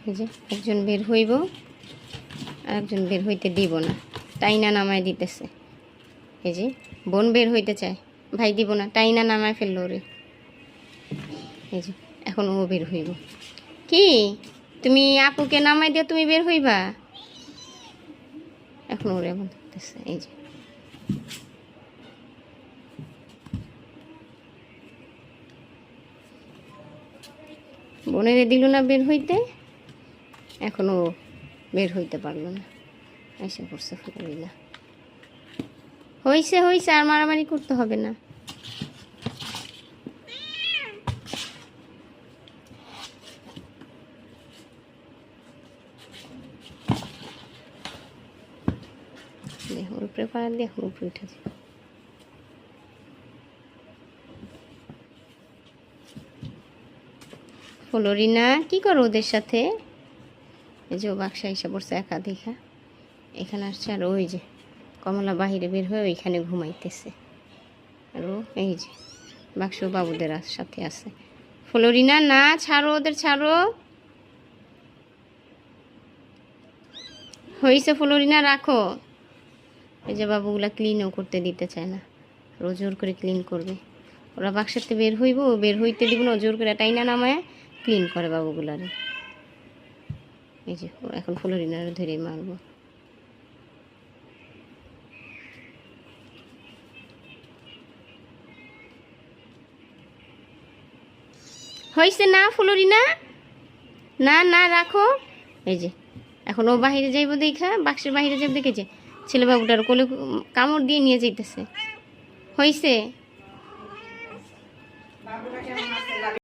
এই যে একজন বের হইব আর একজন বের হইতে দিব না, টাইনা নামায় দিতেছে। এই যে বোন বের হইতে চায়, ভাই দিব না, টাইনা নামায় ফেললো রে। এই যে এখন ও বের হইব। কি তুমি আপুকে নামাই দিয়ে তুমি বের হইবা? এখন ওরে এমন দেখতেছে। এই যে বোনেরে দিল না বের হইতে, এখন ও বের হইতে পারলো না, এসে পড়ছে ফুলরিনা। হইছে হইছে, আর মারামারি করতে হবে না। ওর উপরে পাড়া দিয়ে এখন উপরে উঠে যায়। ফুলরিনা কি করো ওদের সাথে? এই যে ও বাক্সা এসে পড়ছে একা দেখা, এখানে আসছে। আর ওই যে কমলা বাহিরে বের হয়ে ওইখানে ঘুমাইতেছে। আর ও এই যে বাক্স বাবুদের সাথে আছে। ফুলরিনা না, ছাড়ো ওদের, ছাড়ো। হয়েছে ফুলরিনা, রাখো। এই যে বাবুগুলা ক্লিনও করতে দিতে চায় না, জোর করে ক্লিন করবে। ওরা বাক্সাতে বের হইব, বের হইতে দিব না, জোর করে টাইনা নামায় ক্লিন করে বাবুগুলারে। এই যে এখন ফুলরিনারে ধরে মারবো। হয়েছে না ফুলরিনা, না না রাখো। এই যে এখন ও বাহিরে যাইব দেখা, বাক্সের বাহিরে যাইব দেখে যে ছেলে বাবুটার কোলে কামড় দিয়ে নিয়ে যাইতেছে। হয়েছে।